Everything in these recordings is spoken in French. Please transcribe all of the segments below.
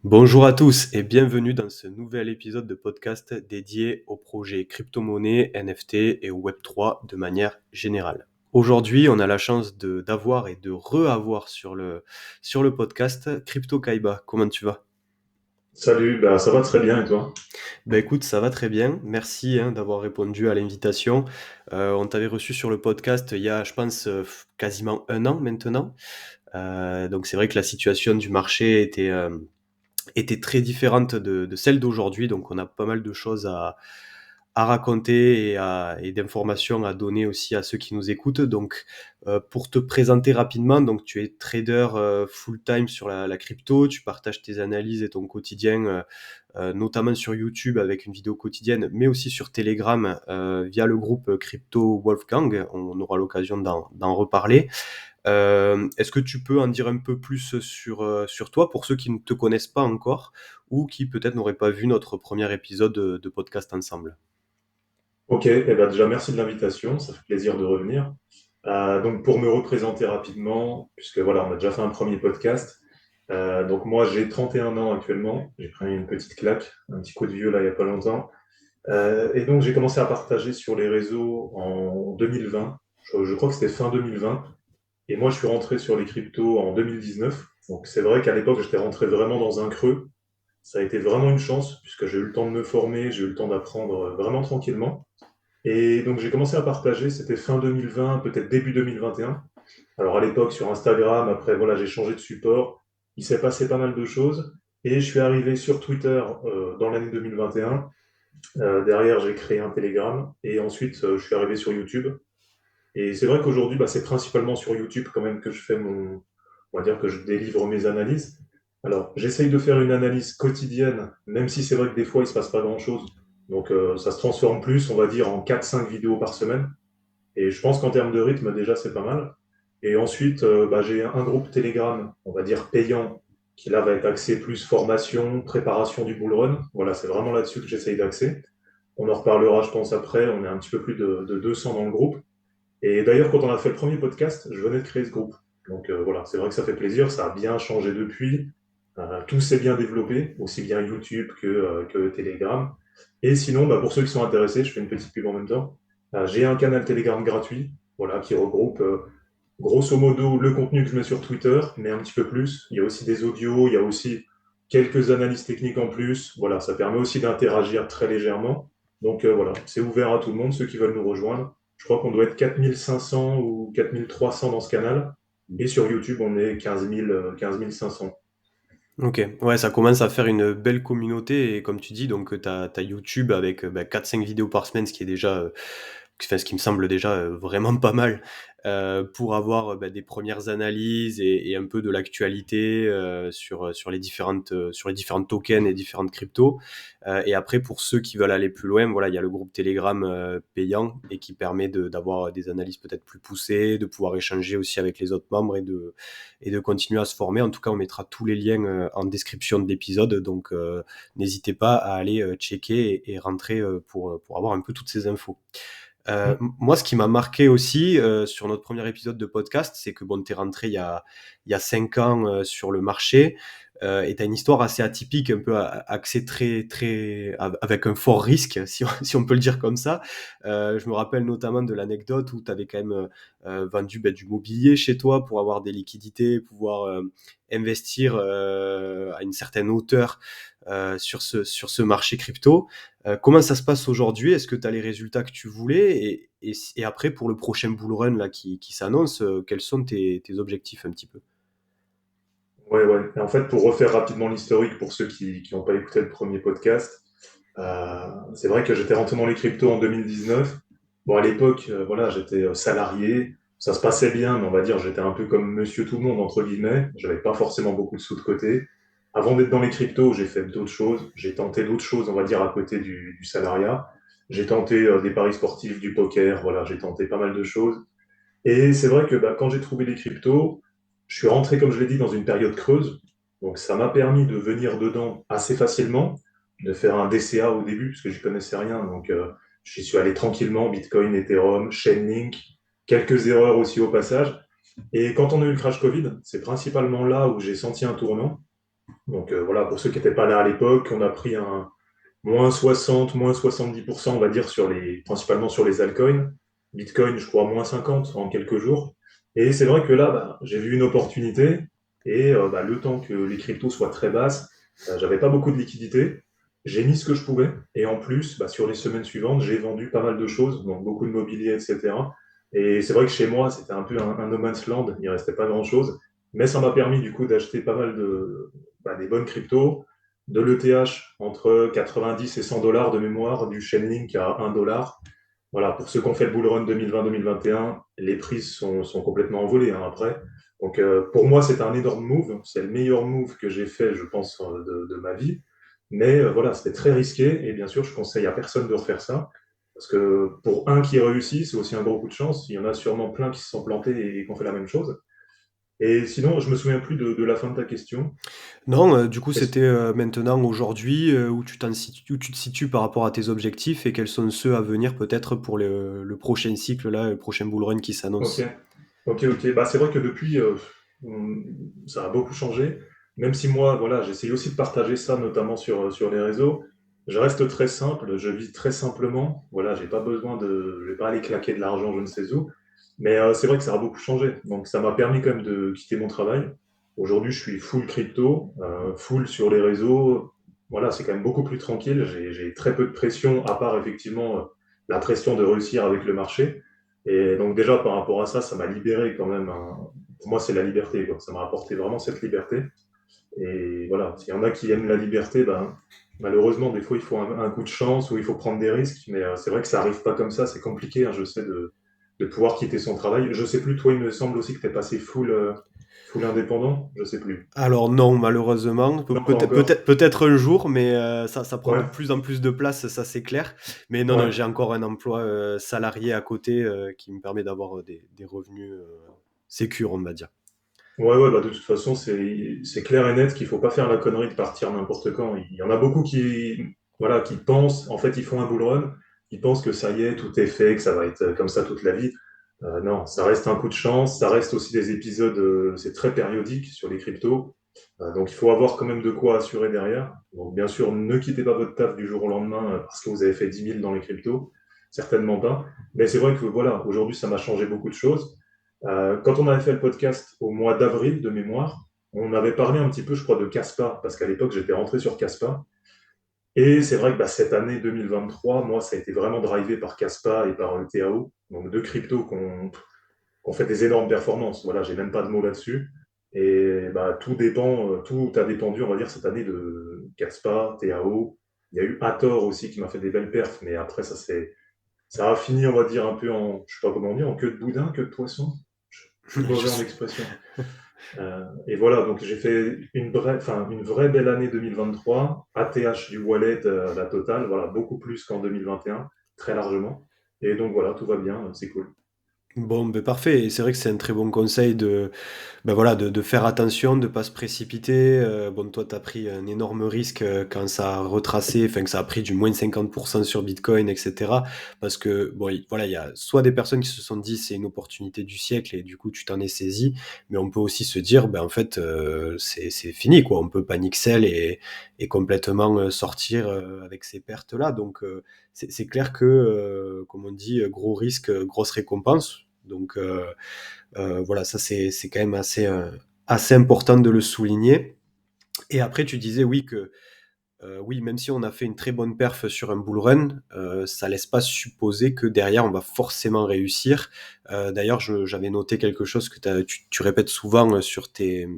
Bonjour à tous et bienvenue dans ce nouvel épisode de podcast dédié aux projets crypto-monnaies, NFT et Web3 de manière générale. Aujourd'hui, on a la chance d'avoir et de re-avoir sur le podcast Crypto Kaiba. Comment tu vas? Salut, bah ça va très bien et toi? Ben écoute, ça va très bien. Merci d'avoir répondu à l'invitation. On t'avait reçu sur le podcast il y a, je pense, quasiment un an maintenant. Donc c'est vrai que la situation du marché était très différente de celle d'aujourd'hui. Donc on a pas mal de choses à raconter et d'informations à donner aussi à ceux qui nous écoutent. Donc pour te présenter rapidement, donc tu es trader full-time sur la crypto, tu partages tes analyses et ton quotidien, notamment sur YouTube avec une vidéo quotidienne, mais aussi sur Telegram via le groupe Crypto Wolfgang. On aura l'occasion d'en reparler. Est-ce que tu peux en dire un peu plus sur toi pour ceux qui ne te connaissent pas encore ou qui peut-être n'auraient pas vu notre premier épisode de podcast ensemble? Ok, eh ben déjà merci de l'invitation, ça fait plaisir de revenir. Donc pour me représenter rapidement, puisque voilà, on a déjà fait un premier podcast. Donc moi j'ai 31 ans actuellement, j'ai pris une petite claque, un petit coup de vieux là il y a pas longtemps. Et donc j'ai commencé à partager sur les réseaux en 2020, je crois que c'était fin 2020. Et moi je suis rentré sur les cryptos en 2019. Donc c'est vrai qu'à l'époque j'étais rentré vraiment dans un creux. Ça a été vraiment une chance, puisque j'ai eu le temps de me former, j'ai eu le temps d'apprendre vraiment tranquillement. Et donc j'ai commencé à partager, c'était fin 2020, peut-être début 2021. Alors à l'époque sur Instagram, après voilà, j'ai changé de support, il s'est passé pas mal de choses. Et je suis arrivé sur Twitter dans l'année 2021. Derrière, j'ai créé un Telegram. Et ensuite, je suis arrivé sur YouTube. Et c'est vrai qu'aujourd'hui, bah, c'est principalement sur YouTube quand même que je fais on va dire que je délivre mes analyses. Alors, j'essaye de faire une analyse quotidienne, même si c'est vrai que des fois, il se passe pas grand-chose. Donc, ça se transforme plus, on va dire, en 4-5 vidéos par semaine. Et je pense qu'en termes de rythme, déjà, c'est pas mal. Et ensuite, bah, j'ai un groupe Telegram, on va dire payant, qui là va être axé plus formation, préparation du bull run. Voilà, c'est vraiment là-dessus que j'essaye d'axer. On en reparlera, je pense, après. On est un petit peu plus de 200 dans le groupe. Et d'ailleurs, quand on a fait le premier podcast, je venais de créer ce groupe. Donc voilà, c'est vrai que ça fait plaisir, ça a bien changé depuis. Tout s'est bien développé, aussi bien YouTube que Telegram. Et sinon, bah, pour ceux qui sont intéressés, je fais une petite pub en même temps. J'ai un canal Telegram gratuit, voilà, qui regroupe grosso modo le contenu que je mets sur Twitter, mais un petit peu plus. Il y a aussi des audios, il y a aussi quelques analyses techniques en plus. Voilà, ça permet aussi d'interagir très légèrement. Donc voilà, c'est ouvert à tout le monde, ceux qui veulent nous rejoindre. Je crois qu'on doit être 4500 ou 4300 dans ce canal. Et sur YouTube, on est 15 500. Ok, ouais, ça commence à faire une belle communauté et comme tu dis, donc t'as YouTube avec 4-5 vidéos par semaine, ce qui est déjà, enfin, ce qui me semble déjà vraiment pas mal pour avoir des premières analyses et un peu de l'actualité sur les différentes tokens et différentes cryptos. Et après, pour ceux qui veulent aller plus loin, voilà, il y a le groupe Telegram payant et qui permet d'avoir des analyses peut-être plus poussées, de pouvoir échanger aussi avec les autres membres et de continuer à se former. En tout cas, on mettra tous les liens en description de l'épisode, donc n'hésitez pas à aller checker et rentrer pour avoir un peu toutes ces infos. Moi, ce qui m'a marqué aussi sur notre premier épisode de podcast, c'est que bon, tu es rentré il y a 5 ans sur le marché et tu as une histoire assez atypique, un peu axée avec un fort risque, si on peut le dire comme ça. Je me rappelle notamment de l'anecdote où tu avais quand même vendu du mobilier chez toi pour avoir des liquidités, pouvoir investir à une certaine hauteur sur ce marché crypto. Comment ça se passe aujourd'hui? Est-ce que tu as les résultats que tu voulais? Et après, pour le prochain bull run là, qui s'annonce, quels sont tes objectifs un petit peu? Ouais, ouais. Et en fait, pour refaire rapidement l'historique pour ceux qui n'ont pas écouté le premier podcast, c'est vrai que j'étais rentré dans les cryptos en 2019. Bon, à l'époque, voilà, j'étais salarié, ça se passait bien, mais on va dire j'étais un peu comme monsieur tout le monde, entre guillemets. J'avais pas forcément beaucoup de sous de côté. Avant d'être dans les cryptos, j'ai fait d'autres choses. J'ai tenté d'autres choses, on va dire, à côté du salariat. J'ai tenté des paris sportifs, du poker, voilà, j'ai tenté pas mal de choses. Et c'est vrai que bah, quand j'ai trouvé les cryptos, je suis rentré, comme je l'ai dit, dans une période creuse. Donc ça m'a permis de venir dedans assez facilement, de faire un DCA au début, parce que je connaissais rien. Donc j'y suis allé tranquillement, Bitcoin, Ethereum, Chainlink, quelques erreurs aussi au passage. Et quand on a eu le crash Covid, c'est principalement là où j'ai senti un tournant. Donc voilà, pour ceux qui n'étaient pas là à l'époque, on a pris un moins 60, moins 70%, on va dire, principalement sur les altcoins. Bitcoin, je crois, moins 50 en quelques jours. Et c'est vrai que là, bah, j'ai vu une opportunité. Et bah, le temps que les cryptos soient très basses, j'avais pas beaucoup de liquidité. J'ai mis ce que je pouvais. Et en plus, bah, sur les semaines suivantes, j'ai vendu pas mal de choses, donc beaucoup de mobilier, etc. Et c'est vrai que chez moi, c'était un peu un no man's land. Il ne restait pas grand-chose. Mais ça m'a permis du coup d'acheter pas mal des bonnes cryptos, de l'ETH entre 90 et 100 dollars de mémoire, du Chainlink à 1 dollar. Voilà, pour ceux qui ont fait le bull run 2020-2021, les prix sont complètement envolés hein, après. Donc pour moi, c'est un énorme move. C'est le meilleur move que j'ai fait, je pense, de ma vie. Mais voilà, c'était très risqué et bien sûr, je conseille à personne de refaire ça. Parce que pour un qui réussit, c'est aussi un gros coup de chance. Il y en a sûrement plein qui se sont plantés et qui ont fait la même chose. Et sinon, je me souviens plus de la fin de ta question. Non, du coup, Est-ce- c'était, maintenant, aujourd'hui, où tu te situes par rapport à tes objectifs et quels sont ceux à venir peut-être pour le prochain cycle là, le prochain bull run qui Ok, s'annonce? ok. Bah, c'est vrai que depuis, ça a beaucoup changé. Même si moi, voilà, j'essaye aussi de partager ça, notamment sur les réseaux. Je reste très simple, je vis très simplement. Voilà, j'ai pas besoin je vais pas aller claquer de l'argent, je ne sais où. Mais c'est vrai que ça a beaucoup changé. Donc, ça m'a permis quand même de quitter mon travail. Aujourd'hui, je suis full crypto, full sur les réseaux. Voilà, c'est quand même beaucoup plus tranquille. J'ai très peu de pression, à part effectivement la pression de réussir avec le marché. Et donc déjà par rapport à ça, ça m'a libéré quand même. Pour moi, c'est la liberté, quoi. Ça m'a apporté vraiment cette liberté. Et voilà, s'il y en a qui aiment la liberté, ben, malheureusement, des fois, il faut un coup de chance ou il faut prendre des risques. Mais c'est vrai que ça arrive pas comme ça. C'est compliqué, hein, je sais, de pouvoir quitter son travail. Je sais plus, toi, il me semble aussi que tu es passé full indépendant. Je sais plus. Alors non, malheureusement, Non, pas encore. peut-être un jour, mais ça prend de Ouais, plus en plus de place, ça c'est clair. Mais non, non, ouais. j'ai encore un emploi, salarié à côté, qui me permet d'avoir, des revenus, sécures, on va dire. Ouais, bah de toute façon, c'est clair et net qu'il faut pas faire la connerie de partir n'importe quand. Il y en a beaucoup voilà, qui pensent, en fait, ils font un bull run, ils pensent que ça y est, tout est fait, que ça va être comme ça toute la vie. Non, ça reste un coup de chance, ça reste aussi des épisodes, c'est très périodique sur les cryptos. Donc il faut avoir quand même de quoi assurer derrière. Donc bien sûr, ne quittez pas votre taf du jour au lendemain parce que vous avez fait 10 000 dans les cryptos, certainement pas. Mais c'est vrai que voilà, aujourd'hui, ça m'a changé beaucoup de choses. Quand on avait fait le podcast au mois d'avril de mémoire, on avait parlé un petit peu, je crois, de Caspa, parce qu'à l'époque, j'étais rentré sur Caspa. Et c'est vrai que bah, cette année 2023, moi, ça a été vraiment drivé par Caspa et par TAO, donc deux cryptos qu'on fait des énormes performances. Voilà, j'ai même pas de mots là-dessus. Et bah, tout dépend, tout a dépendu, on va dire, cette année de Caspa, TAO. Il y a eu Hathor aussi qui m'a fait des belles perfs, mais après, ça a fini, on va dire, un peu en, je sais pas comment dire, en queue de boudin, queue de poisson. Je suis Je mauvais en suis expression. Et voilà, donc j'ai fait une vraie belle année 2023, ATH du wallet, la totale, voilà, beaucoup plus qu'en 2021, très largement. Et donc voilà, tout va bien, c'est cool. Bon, ben parfait et c'est vrai que c'est un très bon conseil ben voilà, de faire attention, de pas se précipiter. Bon, toi, tu as pris un énorme risque quand ça a retracé, enfin que ça a pris du moins 50% sur Bitcoin, etc. Parce que, bon, voilà, il y a soit des personnes qui se sont dit c'est une opportunité du siècle et du coup tu t'en es saisi, mais on peut aussi se dire, ben en fait, c'est fini, quoi. On peut panic sell et complètement sortir avec ces pertes-là. Donc, c'est clair que, comme on dit, gros risque, grosse récompense. Donc, voilà, ça c'est quand même assez important de le souligner. Et après, tu disais oui que oui, même si on a fait une très bonne perf sur un bull run, ça laisse pas supposer que derrière on va forcément réussir. D'ailleurs, j'avais noté quelque chose que tu répètes souvent sur tes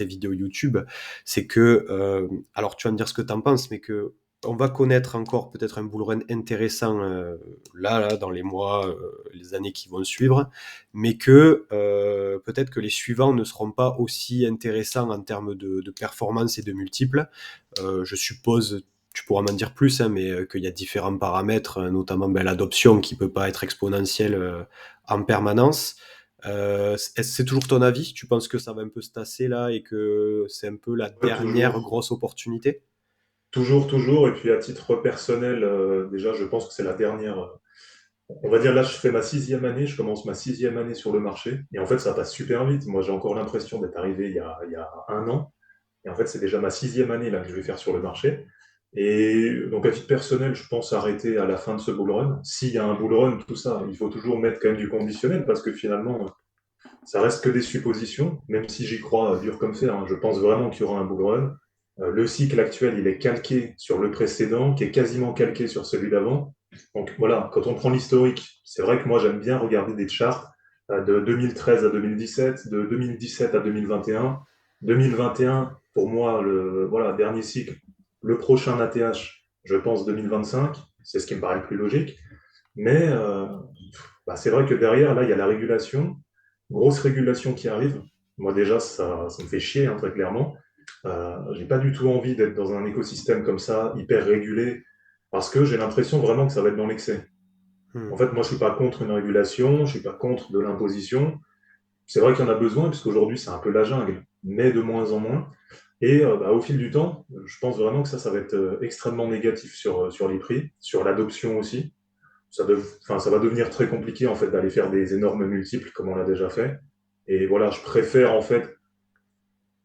vidéos YouTube, c'est que, alors tu vas me dire ce que tu en penses, mais que on va connaître encore peut-être un bull run intéressant là, dans les mois, les années qui vont suivre, mais que peut-être que les suivants ne seront pas aussi intéressants en termes de performance et de multiples. Je suppose, tu pourras m'en dire plus, hein, mais qu'il y a différents paramètres, notamment ben, l'adoption qui peut pas être exponentielle en permanence. Est-ce que c'est toujours ton avis? Tu penses que ça va un peu se tasser là et que c'est un peu la Ouais, dernière toujours, grosse opportunité? toujours. Et puis à titre personnel, déjà, je pense que c'est la dernière. On va dire là, je fais ma sixième année, je commence ma sixième année sur le marché. Et en fait, ça passe super vite. Moi, j'ai encore l'impression d'être arrivé il y a un an. Et en fait, c'est déjà ma sixième année là que je vais faire sur le marché. Et donc, à titre personnel, je pense arrêter à la fin de ce bull run. S'il y a un bull run, tout ça, il faut toujours mettre quand même du conditionnel parce que finalement, ça reste que des suppositions, même si j'y crois dur comme fer. Hein. Je pense vraiment qu'il y aura un bull run. Le cycle actuel, il est calqué sur le précédent, qui est quasiment calqué sur celui d'avant. Donc voilà, quand on prend l'historique, c'est vrai que moi j'aime bien regarder des charts de 2013 à 2017, de 2017 à 2021. 2021, pour moi, le voilà, dernier cycle, le prochain ATH, je pense 2025, c'est ce qui me paraît le plus logique. Mais bah, c'est vrai que derrière, là, il y a la régulation, grosse régulation qui arrive. Moi, déjà, ça me fait chier, hein, très clairement. J'ai pas du tout envie d'être dans un écosystème comme ça, hyper régulé, parce que j'ai l'impression vraiment que ça va être dans l'excès. En Mmh. fait, moi, je suis pas contre une régulation, je suis pas contre de l'imposition. C'est vrai qu'il y en a besoin, puisqu'aujourd'hui, c'est un peu la jungle, mais de moins en moins. Et bah, au fil du temps, je pense vraiment que ça va être extrêmement négatif sur les prix, sur l'adoption aussi. Enfin, ça va devenir très compliqué en fait d'aller faire des énormes multiples comme on l'a déjà fait. Et voilà, je préfère en fait,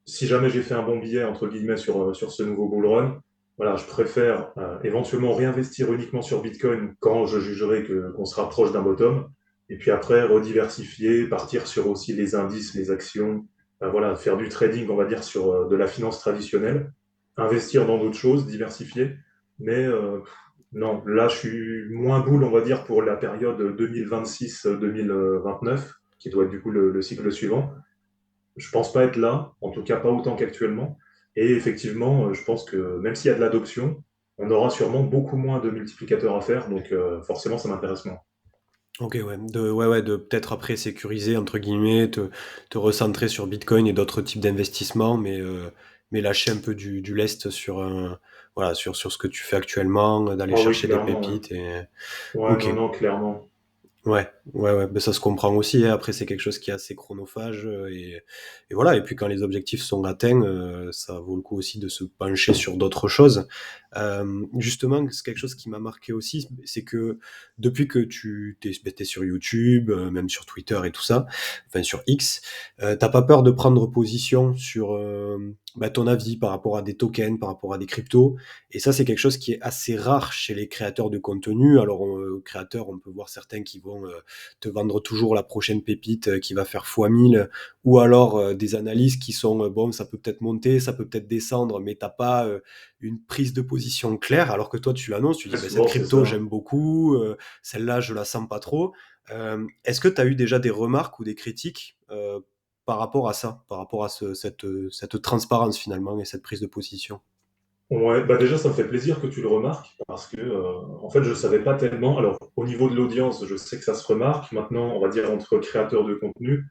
si jamais j'ai fait un bon billet entre guillemets sur ce nouveau bull run, voilà, je préfère éventuellement réinvestir uniquement sur Bitcoin quand je jugerai qu'on se rapproche d'un bottom, et puis après rediversifier, partir sur aussi les indices, les actions, voilà, faire du trading, on va dire sur de la finance traditionnelle, investir dans d'autres choses, diversifier, mais non, là je suis moins bull, on va dire, pour la période 2026-2029, qui doit être du coup le cycle suivant. Je pense pas être là, en tout cas pas autant qu'actuellement. Et effectivement, je pense que même s'il y a de l'adoption, on aura sûrement beaucoup moins de multiplicateurs à faire, donc forcément ça m'intéresse moins. OK, ouais, de peut-être après «sécuriser» entre guillemets, te recentrer sur Bitcoin et d'autres types d'investissements, mais lâcher un peu du lest sur voilà, sur ce que tu fais actuellement, d'aller Ah oui, chercher des clairement. Ouais, pépites et ouais OK. non, non, clairement. Ouais, ouais, ben ça se comprend aussi, hein. Après, c'est quelque chose qui est assez chronophage, et voilà et puis quand les objectifs sont atteints, ça vaut le coup aussi de se pencher sur d'autres choses. Justement, c'est quelque chose qui m'a marqué aussi, c'est que depuis que tu es sur YouTube, même sur Twitter et tout ça, enfin sur X, tu pas peur de prendre position sur, bah, ton avis par rapport à des tokens, par rapport à des cryptos et ça, c'est quelque chose qui est assez rare chez les créateurs de contenu. Alors, créateurs, on peut voir certains qui vont te vendre toujours la prochaine pépite qui va faire fois 1000, ou alors des analyses qui sont bon, ça peut peut-être monter, ça peut peut-être descendre, mais t'as pas une prise de position claire. Alors que toi, tu l'annonces, tu Très dis ben, cette souvent c'est crypto, ça. j'aime beaucoup, celle-là, je la sens pas trop. Est-ce que tu as eu déjà des remarques ou des critiques par rapport à ça, par rapport à cette transparence finalement et cette prise de position? Ouais, bah déjà ça me fait plaisir que tu le remarques parce que en fait je savais pas tellement. Alors au niveau de l'audience, je sais que ça se remarque. Maintenant, on va dire entre créateurs de contenu,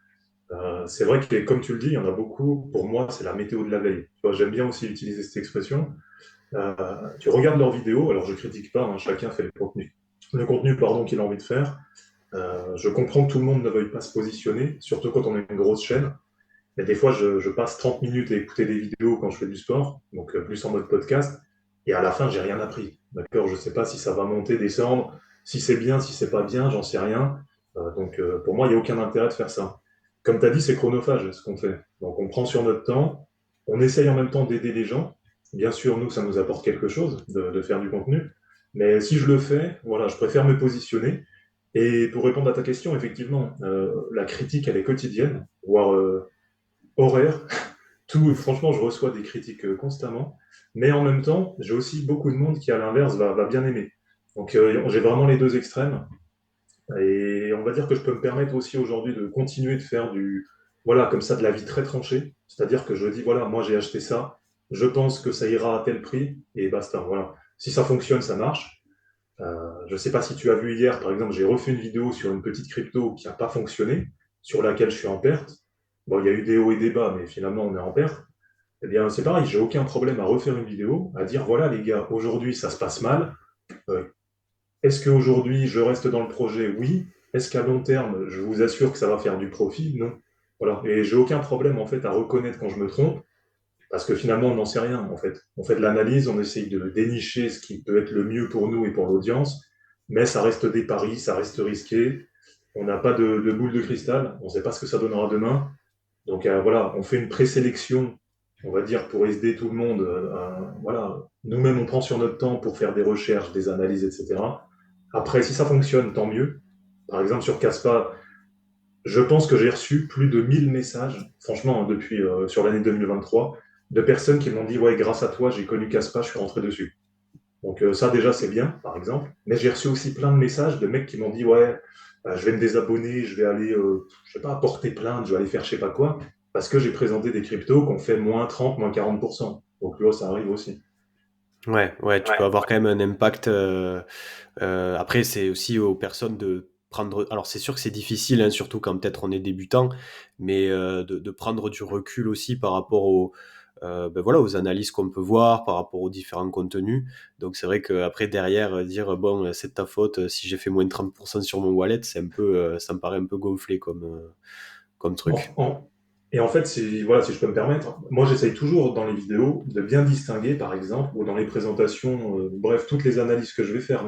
c'est vrai que comme tu le dis, il y en a beaucoup. Pour moi, c'est la météo de la veille. Tu vois, j'aime bien aussi utiliser cette expression. Tu regardes leurs vidéos, alors je critique pas, hein, chacun fait le contenu pardon, qu'il a envie de faire. Je comprends que tout le monde ne veuille pas se positionner, surtout quand on est une grosse chaîne. Mais des fois, je passe 30 minutes à écouter des vidéos quand je fais du sport, donc plus en mode podcast, et à la fin, j'ai rien appris. D'accord, je sais pas si ça va monter, descendre, si c'est bien, si c'est pas bien, j'en sais rien. Donc pour moi, il n'y a aucun intérêt de faire ça. Comme tu as dit, c'est chronophage ce qu'on fait. Donc on prend sur notre temps, on essaye en même temps d'aider les gens. Bien sûr, nous, ça nous apporte quelque chose de faire du contenu. Mais si je le fais, voilà, je préfère me positionner. Et pour répondre à ta question, effectivement, la critique, elle est quotidienne, voire horaire. Tout, franchement, je reçois des critiques constamment. Mais en même temps, j'ai aussi beaucoup de monde qui, à l'inverse, va bien aimer. Donc, j'ai vraiment les deux extrêmes. Et on va dire que je peux me permettre aussi aujourd'hui de continuer de faire voilà, comme ça, de la vie très tranchée. C'est-à-dire que je dis, voilà, moi j'ai acheté ça, je pense que ça ira à tel prix, et basta. Voilà. Si ça fonctionne, ça marche. Je ne sais pas si tu as vu hier, par exemple, j'ai refait une vidéo sur une petite crypto qui n'a pas fonctionné, sur laquelle je suis en perte. Bon, il y a eu des hauts et des bas, mais finalement, on est en perte. Eh bien, c'est pareil, j'ai aucun problème à refaire une vidéo, à dire voilà, les gars, aujourd'hui, ça se passe mal. Euh, Est-ce qu'aujourd'hui, je reste dans le projet? Oui. Est-ce qu'à long terme, je vous assure que ça va faire du profit? Non. Voilà. Et j'ai aucun problème, en fait, à reconnaître quand je me trompe, parce que finalement, on n'en sait rien, en fait. On fait de l'analyse, on essaye de dénicher ce qui peut être le mieux pour nous et pour l'audience, mais ça reste des paris, ça reste risqué. On n'a pas de boule de cristal, on ne sait pas ce que ça donnera demain. Donc voilà, on fait une présélection on va dire, pour aider tout le monde, voilà, nous-mêmes, on prend sur notre temps pour faire des recherches, des analyses, etc. Après, si ça fonctionne, tant mieux. Par exemple, sur Caspa, je pense que j'ai reçu plus de 1000 messages, franchement, hein, depuis sur l'année 2023, de personnes qui m'ont dit, ouais, grâce à toi, j'ai connu Caspa, je suis rentré dessus. Donc ça déjà c'est bien, par exemple. Mais j'ai reçu aussi plein de messages de mecs qui m'ont dit ouais, je vais me désabonner, je vais aller, je sais pas, porter plainte, je vais aller faire je sais pas quoi, parce que j'ai présenté des cryptos qu'on fait moins 30, moins 40%. Donc tu vois, ça arrive aussi. Ouais, ouais, tu peux avoir quand même un impact. Après, c'est aussi aux personnes de prendre. Alors, c'est sûr que c'est difficile, hein, surtout quand peut-être on est débutant, mais de prendre du recul aussi par rapport ben voilà, aux analyses qu'on peut voir, par rapport aux différents contenus. Donc, c'est vrai qu'après, derrière, dire bon, c'est de ta faute si j'ai fait moins de 30% sur mon wallet, c'est un peu, ça me paraît un peu gonflé comme En- truc. en- Et en fait, si, voilà, si je peux me permettre, moi j'essaye toujours dans les vidéos de bien distinguer, par exemple, ou dans les présentations, bref, toutes les analyses que je vais faire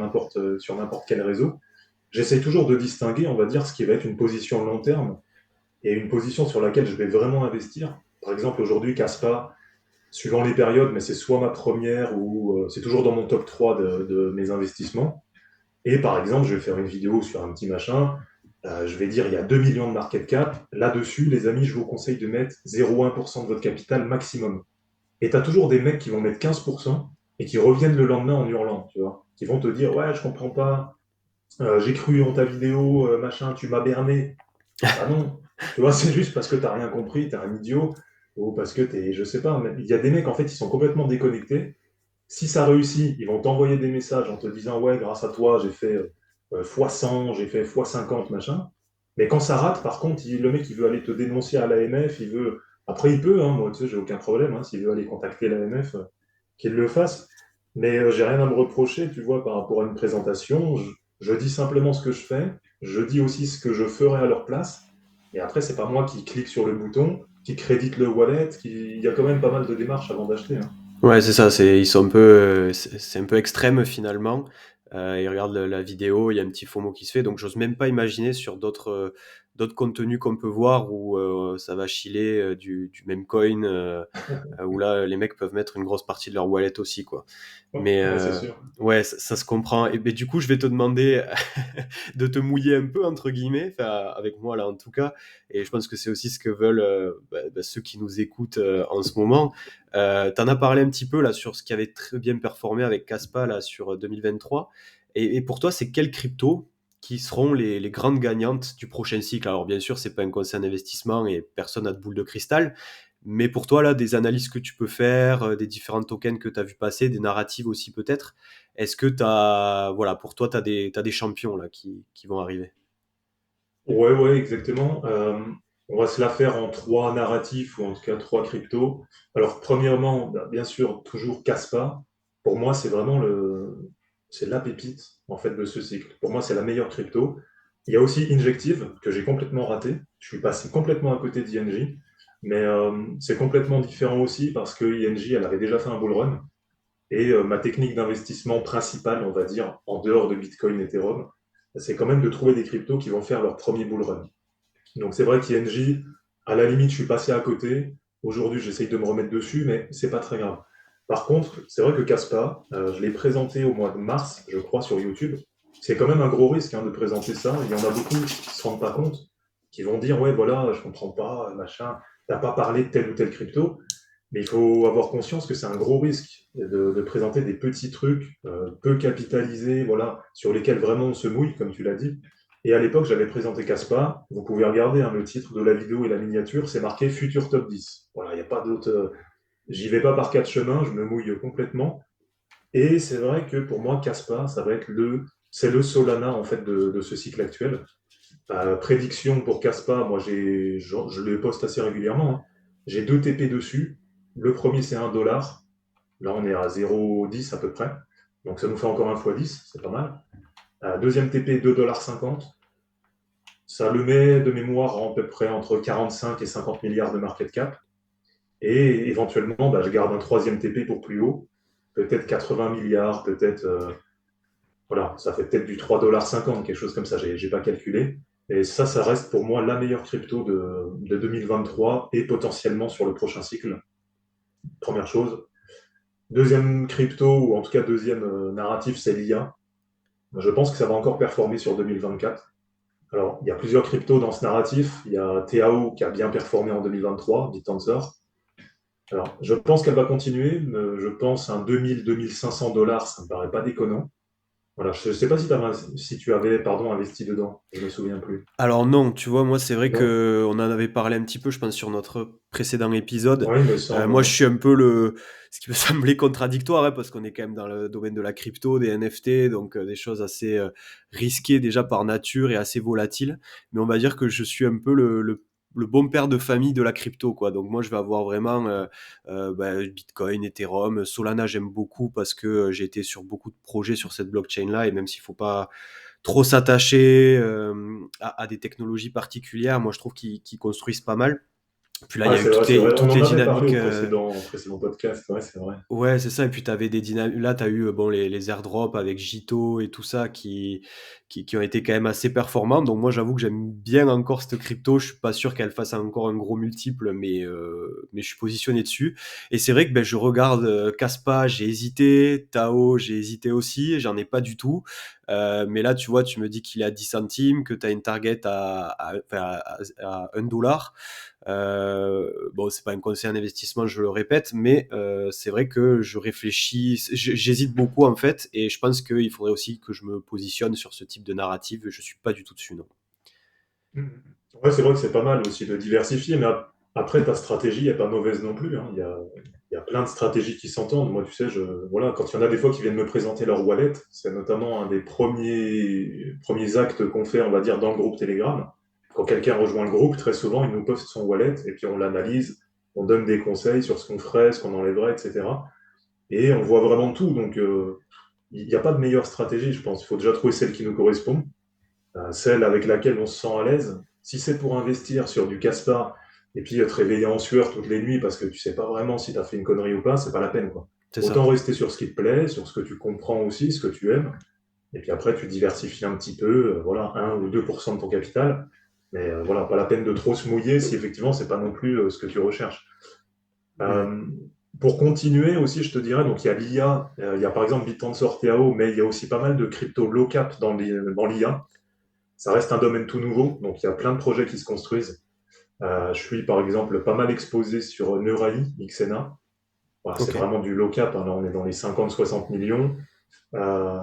sur n'importe quel réseau, j'essaye toujours de distinguer, on va dire, ce qui va être une position long terme et une position sur laquelle je vais vraiment investir. Par exemple, aujourd'hui, Caspa, suivant les périodes, mais c'est soit ma première ou c'est toujours dans mon top 3 de mes investissements. Et par exemple, je vais faire une vidéo sur un petit machin, je vais dire il y a 2 millions de market cap. Là-dessus, les amis, je vous conseille de mettre 0,1% de votre capital maximum. Et tu as toujours des mecs qui vont mettre 15% et qui reviennent le lendemain en hurlant, tu vois. Qui vont te dire ouais, je comprends pas, j'ai cru en ta vidéo, machin, tu m'as berné. Bah non, tu vois, c'est juste parce que t'as rien compris, t'es un idiot, ou parce que t'es, je sais pas, mais il y a des mecs, en fait, ils sont complètement déconnectés. Si ça réussit, ils vont t'envoyer des messages en te disant, ouais, grâce à toi, j'ai fait fois 100, j'ai fait fois 50, machin. Mais quand ça rate, par contre, le mec, il veut aller te dénoncer à l'AMF, il veut, après, il peut, hein, moi, tu sais, j'ai aucun problème, hein, s'il veut aller contacter l'AMF, qu'il le fasse. Mais j'ai rien à me reprocher, tu vois, par rapport à une présentation. Je dis simplement ce que je fais, je dis aussi ce que je ferais à leur place. Et après, c'est pas moi qui clique sur le bouton, qui crédite le wallet, il y a quand même pas mal de démarches avant d'acheter, hein. Ouais, c'est ça, ils sont un peu, c'est un peu extrême finalement. Ils regardent la vidéo, il y a un petit FOMO qui se fait, donc j'ose même pas imaginer sur d'autres contenus qu'on peut voir où ça va chiller du même coin, où là les mecs peuvent mettre une grosse partie de leur wallet aussi, quoi. Mais Ouais, c'est sûr. ouais, ça se comprend. Et ben, du coup, je vais te demander de te mouiller un peu, entre guillemets, enfin, avec moi là en tout cas. Et je pense que c'est aussi ce que veulent ceux qui nous écoutent en ce moment. T'en as parlé un petit peu là sur ce qui avait très bien performé avec Caspa là sur 2023. Et pour toi, c'est quelles cryptos qui seront les grandes gagnantes du prochain cycle? Alors bien sûr, c'est pas un conseil d'investissement et personne n'a de boule de cristal, mais pour toi, là, des analyses que tu peux faire, des différents tokens que tu as vu passer, des narratives aussi peut-être, est-ce que voilà, pour toi, t'as des champions là qui vont arriver? Ouais, ouais, exactement. On va se la faire en trois narratifs, ou en tout cas trois cryptos. Alors, premièrement, bah, bien sûr, toujours Caspa. Pour moi, c'est la pépite, en fait, de ce cycle. Pour moi, c'est la meilleure crypto. Il y a aussi Injective, que j'ai complètement raté. Je suis passé complètement à côté d'INJ. Mais c'est complètement différent aussi parce que INJ, elle avait déjà fait un bull run. Et ma technique d'investissement principale, on va dire, en dehors de Bitcoin et Ethereum, c'est quand même de trouver des cryptos qui vont faire leur premier bull run. Donc c'est vrai qu'INJ, à la limite, je suis passé à côté. Aujourd'hui, j'essaye de me remettre dessus, mais c'est pas très grave. Par contre, c'est vrai que Caspa, je l'ai présenté au mois de mars, je crois, sur YouTube. C'est quand même un gros risque, hein, de présenter ça. Il y en a beaucoup qui ne se rendent pas compte, qui vont dire, ouais, voilà, je comprends pas, machin, t'as pas parlé de telle ou telle crypto. Mais il faut avoir conscience que c'est un gros risque de présenter des petits trucs peu capitalisés, voilà, sur lesquels vraiment on se mouille, comme tu l'as dit. Et à l'époque, j'avais présenté Caspa. Vous pouvez regarder, hein, le titre de la vidéo et la miniature, c'est marqué Futur Top 10. Voilà, il n'y a pas d'autre. J'y vais pas par quatre chemins, je me mouille complètement. Et c'est vrai que pour moi, Caspa, ça va être c'est le Solana en fait de ce cycle actuel. Prédiction pour Caspa, moi je les poste assez régulièrement, hein. J'ai deux TP dessus. Le premier c'est 1 dollar. Là on est à 0,10 à peu près. Donc ça nous fait encore un fois 10, c'est pas mal. Deuxième TP 2,50 $. Ça le met de mémoire à peu près entre 45 et 50 milliards de market cap. Et éventuellement, bah, je garde un troisième TP pour plus haut. Peut-être 80 milliards, peut-être voilà, ça fait peut-être du 3,50 $, quelque chose comme ça, j'ai pas calculé. Et ça reste pour moi la meilleure crypto de 2023 et potentiellement sur le prochain cycle. première chose. Deuxième crypto, ou en tout cas deuxième narratif, c'est l'IA. Je pense que ça va encore performer sur 2024. Alors, il y a plusieurs cryptos dans ce narratif. Il y a TAO qui a bien performé en 2023, BitTensor. Alors, je pense qu'elle va continuer. Mais je pense un 2000-2500 $, ça me paraît pas déconnant. Voilà, je ne sais pas si tu avais pardon, investi dedans, je me souviens plus. Alors non, tu vois, moi c'est vrai Non? que on en avait parlé un petit peu, je pense, sur notre précédent épisode. Oui, il me semble, Moi, ouais. je suis un peu ce qui me semblait contradictoire, hein, parce qu'on est quand même dans le domaine de la crypto, des NFT, donc des choses assez risquées déjà par nature et assez volatiles. Mais on va dire que je suis un peu le bon père de famille de la crypto, quoi. Donc moi, je vais avoir vraiment Bitcoin, Ethereum, Solana, j'aime beaucoup parce que j'ai été sur beaucoup de projets sur cette blockchain-là, et même s'il faut pas trop s'attacher à des technologies particulières. Moi, je trouve qu'ils construisent pas mal. Puis là, il y Ouais, a eu c'est vrai. On toutes les en avait parlé dynamiques. au précédent podcast. Ouais, c'est vrai. Ouais, c'est ça. Et puis tu avais des dynamiques. Là, tu as eu bon, les airdrops avec Jito et tout ça qui ont été quand même assez performants. Donc, moi, j'avoue que j'aime bien encore cette crypto. Je suis pas sûr qu'elle fasse encore un gros multiple, mais je suis positionné dessus. Et c'est vrai que ben, je regarde Kaspa, j'ai hésité. Tao, j'ai hésité aussi. J'en ai pas du tout. Mais là, tu vois, tu me dis qu'il est à 10 centimes, que tu as une target à 1 $. Bon, c'est pas un conseil en investissement, je le répète, mais c'est vrai que je réfléchis, j'hésite beaucoup en fait, et je pense qu'il faudrait aussi que je me positionne sur ce type de narrative. Je suis pas du tout dessus, non. Mhm. Ouais, c'est vrai que c'est pas mal aussi de diversifier, mais après, ta stratégie n'est pas mauvaise non plus, hein. Il y a plein de stratégies qui s'entendent. Moi, tu sais, voilà, quand il y en a des fois qui viennent me présenter leur wallet, c'est notamment un des premiers actes qu'on fait, on va dire, dans le groupe Telegram. Quand quelqu'un rejoint le groupe, très souvent, il nous poste son wallet et puis on l'analyse, on donne des conseils sur ce qu'on ferait, ce qu'on enlèverait, etc. Et on voit vraiment tout. Donc, il n'y a pas de meilleure stratégie, je pense. Il faut déjà trouver celle qui nous correspond, celle avec laquelle on se sent à l'aise. Si c'est pour investir sur du Caspar et puis te réveiller en sueur toutes les nuits parce que tu sais pas vraiment si tu as fait une connerie ou pas, c'est pas la peine, quoi. C'est ça. Autant rester sur ce qui te plaît, sur ce que tu comprends aussi, ce que tu aimes. Et puis après, tu diversifies un petit peu, voilà, 1 ou 2% de ton capital. Mais voilà, pas la peine de trop se mouiller si effectivement c'est pas non plus ce que tu recherches. Mm. Euh, pour continuer aussi, je te dirais, donc il y a l'IA, il y a par exemple BitTensor TAO, mais il y a aussi pas mal de crypto low cap dans l'IA. Ça reste un domaine tout nouveau, donc il y a plein de projets qui se construisent. Je suis par exemple pas mal exposé sur Neurai, XNA. Voilà, c'est Ok. vraiment du low cap, hein. Là on est dans les 50-60 millions. Euh,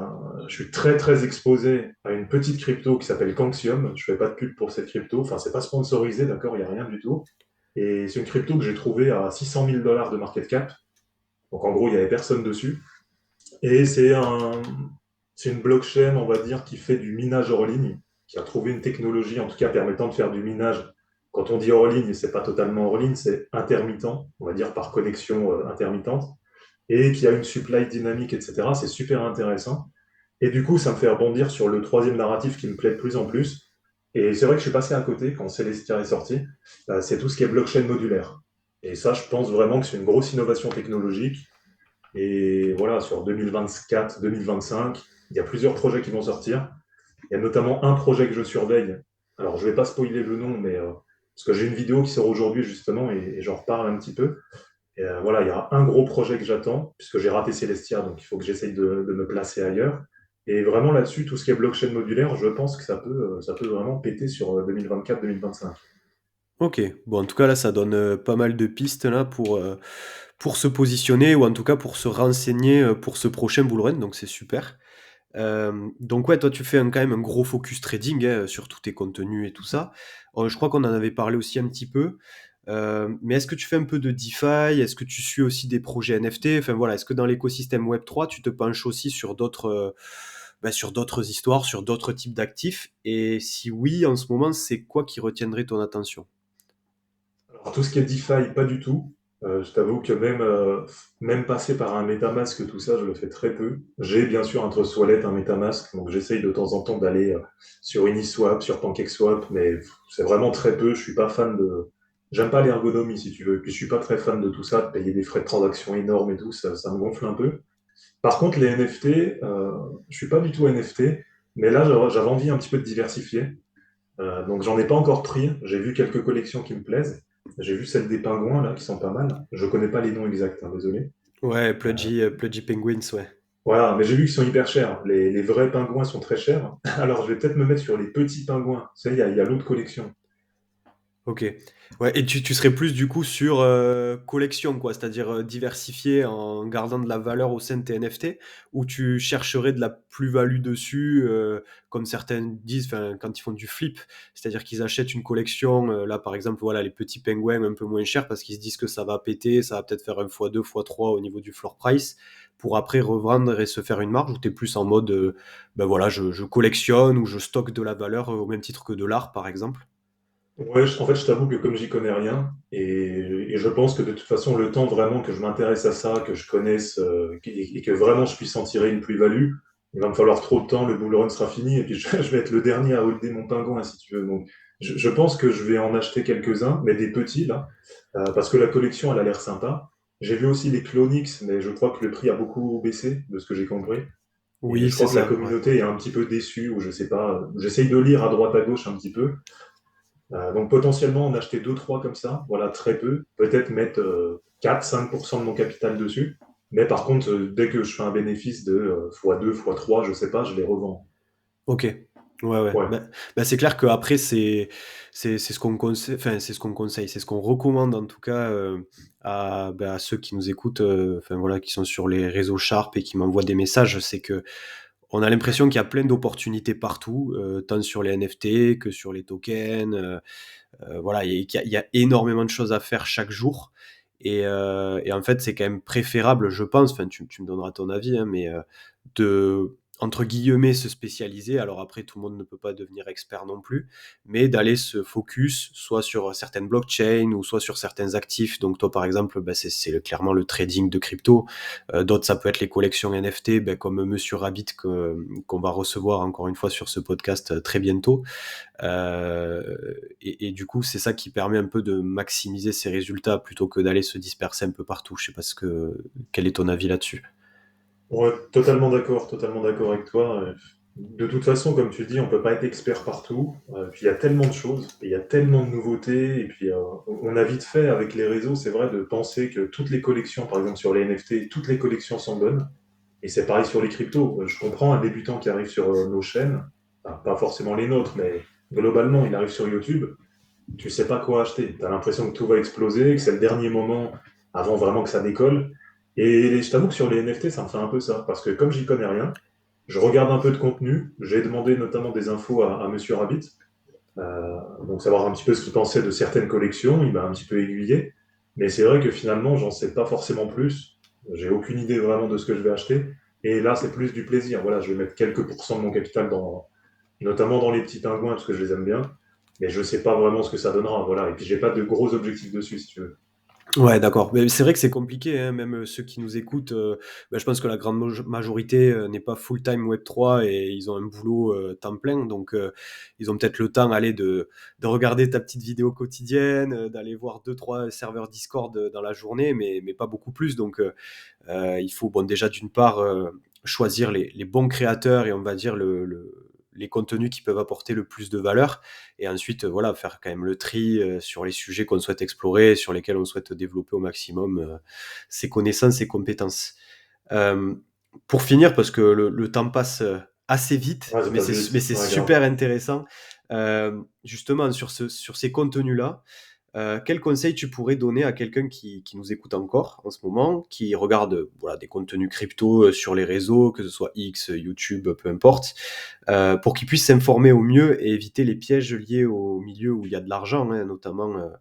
je suis très très exposé à une petite crypto qui s'appelle Kanxium. Je fais pas de pub pour cette crypto, enfin c'est pas sponsorisé, d'accord, il n'y a rien du tout. Et c'est une crypto que j'ai trouvée à 600 000 $ de market cap. Donc en gros, il n'y avait personne dessus. Et c'est une blockchain, on va dire, qui fait du minage hors ligne, qui a trouvé une technologie, en tout cas, permettant de faire du minage. Quand on dit hors ligne, c'est pas totalement hors ligne, c'est intermittent, on va dire par connexion intermittente, et qui a une supply dynamique, etc. C'est super intéressant. Et du coup, ça me fait rebondir sur le troisième narratif qui me plaît de plus en plus. Et c'est vrai que je suis passé à côté quand Celestia est sorti. C'est tout ce qui est blockchain modulaire. Et ça, je pense vraiment que c'est une grosse innovation technologique. Et voilà, sur 2024, 2025, il y a plusieurs projets qui vont sortir. Il y a notamment un projet que je surveille. Alors, je ne vais pas spoiler le nom, mais parce que j'ai une vidéo qui sort aujourd'hui justement et j'en reparle un petit peu. Et, voilà, il y a un gros projet que j'attends, puisque j'ai raté Celestia, donc il faut que j'essaye de me placer ailleurs. Et vraiment là-dessus, tout ce qui est blockchain modulaire, je pense que ça peut vraiment péter sur 2024-2025. Ok. Bon, en tout cas, là, ça donne pas mal de pistes là pour se positionner, ou en tout cas pour se renseigner pour ce prochain bull run. Donc, c'est super. Donc ouais, toi tu fais quand même un gros focus trading sur tous tes contenus et tout ça. Je crois qu'on en avait parlé aussi un petit peu. Mais est-ce que tu fais un peu de DeFi? Est-ce que tu suis aussi des projets NFT? Enfin voilà, est-ce que dans l'écosystème Web3, tu te penches aussi sur d'autres histoires, sur d'autres types d'actifs? Et si oui, en ce moment, c'est quoi qui retiendrait ton attention? Alors, tout ce qui est DeFi, pas du tout. Je t'avoue que même passer par un MetaMask, tout ça, je le fais très peu. J'ai bien sûr un Trust Wallet, un MetaMask, donc j'essaye de temps en temps d'aller sur Uniswap, sur PancakeSwap, mais c'est vraiment très peu. Je suis pas fan de. J'aime pas l'ergonomie, si tu veux. Puis je suis pas très fan de tout ça, de payer des frais de transaction énormes et tout, ça me gonfle un peu. Par contre, les NFT, je suis pas du tout NFT, mais là, j'avais envie un petit peu de diversifier. Donc j'en ai pas encore pris. J'ai vu quelques collections qui me plaisent. J'ai vu celles des pingouins, là, qui sont pas mal. Je connais pas les noms exacts, hein, désolé. Ouais, Euh, Pudgy Penguins, ouais. voilà, mais j'ai vu qu'ils sont hyper chers. Les vrais pingouins sont très chers. Alors, je vais peut-être me mettre sur les petits pingouins. Tu sais, il y a l'autre collection. Ok. Ouais, et tu serais plus du coup sur collection, quoi, c'est-à-dire diversifier en gardant de la valeur au sein de tes NFT, ou tu chercherais de la plus-value dessus, comme certains disent, enfin, quand ils font du flip, c'est-à-dire qu'ils achètent une collection, là par exemple, voilà, les petits pingouins un peu moins chers parce qu'ils se disent que ça va péter, ça va peut-être faire un fois 2 fois 3 au niveau du floor price, pour après revendre et se faire une marge, ou t'es plus en mode, ben voilà, je collectionne ou je stocke de la valeur au même titre que de l'art, par exemple. Ouais, en fait, je t'avoue que comme j'y connais rien, et je pense que de toute façon, le temps vraiment que je m'intéresse à ça, que je connaisse, et que vraiment je puisse en tirer une plus-value, il va me falloir trop de temps, le bull run sera fini, et puis je vais être le dernier à holder mon pingouin, si tu veux. Donc, je pense que je vais en acheter quelques-uns, mais des petits, là, parce que la collection, elle a l'air sympa. J'ai vu aussi les Clonix, mais je crois que le prix a beaucoup baissé, de ce que j'ai compris. Et Oui, je c'est crois que la ça, ouais. communauté est un petit peu déçue, ou je sais pas. J'essaye de lire à droite à gauche un petit peu. Donc potentiellement en acheter deux trois comme ça, voilà, très peu. Peut-être mettre 4-5% de mon capital dessus. Mais par contre, dès que je fais un bénéfice de x2, x3, je sais pas, je les revends. OK. Ouais, ouais. Ouais, Bah, c'est clair qu'après c'est ce qu'on conseille, enfin, c'est ce qu'on conseille, c'est ce qu'on recommande en tout cas, à, bah, à ceux qui nous écoutent, enfin voilà, qui sont sur les réseaux Sharp et qui m'envoient des messages. C'est qu'on a l'impression qu'il y a plein d'opportunités partout, tant sur les NFT que sur les tokens, voilà, il y a énormément de choses à faire chaque jour, et en fait, c'est quand même préférable, je pense, enfin, tu me donneras ton avis, hein, mais de, entre guillemets, se spécialiser. Alors après, tout le monde ne peut pas devenir expert non plus, mais d'aller se focus soit sur certaines blockchains ou soit sur certains actifs. Donc toi, par exemple, bah, clairement le trading de crypto. D'autres, ça peut être les collections NFT, bah, comme Monsieur Rabbit qu'on va recevoir encore une fois sur ce podcast très bientôt. Et du coup, c'est ça qui permet un peu de maximiser ses résultats plutôt que d'aller se disperser un peu partout. Je sais pas quel est ton avis là-dessus. ouais, totalement d'accord avec toi. De toute façon, comme tu dis, on peut pas être expert partout. Puis il y a tellement de choses, et il y a tellement de nouveautés, et puis on a vite fait avec les réseaux, c'est vrai, de penser que toutes les collections, par exemple sur les NFT, toutes les collections sont bonnes. Et c'est pareil sur les cryptos. Je comprends un débutant qui arrive sur nos chaînes, enfin, pas forcément les nôtres, mais globalement, il arrive sur YouTube, tu sais pas quoi acheter. Tu as l'impression que tout va exploser, que c'est le dernier moment avant vraiment que ça décolle. Et je t'avoue que sur les NFT, ça me fait un peu ça, parce que comme j'y connais rien, je regarde un peu de contenu. J'ai demandé notamment des infos à Monsieur Rabbit, donc savoir un petit peu ce qu'il pensait de certaines collections. Il m'a un petit peu aiguillé. Mais c'est vrai que finalement, j'en sais pas forcément plus. J'ai aucune idée vraiment de ce que je vais acheter. Et là, c'est plus du plaisir. Voilà, je vais mettre quelques pourcents de mon capital notamment dans les petits pingouins parce que je les aime bien. Mais je sais pas vraiment ce que ça donnera. Voilà. Et puis, j'ai pas de gros objectifs dessus, si tu veux. Ouais, d'accord. Mais c'est vrai que c'est compliqué, hein, même ceux qui nous écoutent, bah, je pense que la grande majorité n'est pas full-time Web3 et ils ont un boulot temps plein. Donc, ils ont peut-être le temps allez, de regarder ta petite vidéo quotidienne, d'aller voir deux, trois serveurs Discord dans la journée, mais pas beaucoup plus. Donc, il faut bon, déjà d'une part choisir les bons créateurs et on va dire les contenus qui peuvent apporter le plus de valeur, et ensuite voilà, faire quand même le tri sur les sujets qu'on souhaite explorer, sur lesquels on souhaite développer au maximum ses connaissances et compétences. Euh, pour finir, parce que le temps passe assez vite, Ouais, ça passe mais vite. c'est Ouais, grave. super intéressant, justement sur ces contenus-là, quel conseil tu pourrais donner à quelqu'un qui nous écoute encore en ce moment, qui regarde voilà, des contenus crypto sur les réseaux, que ce soit X, YouTube, peu importe, pour qu'il puisse s'informer au mieux et éviter les pièges liés au milieu où il y a de l'argent, hein, notamment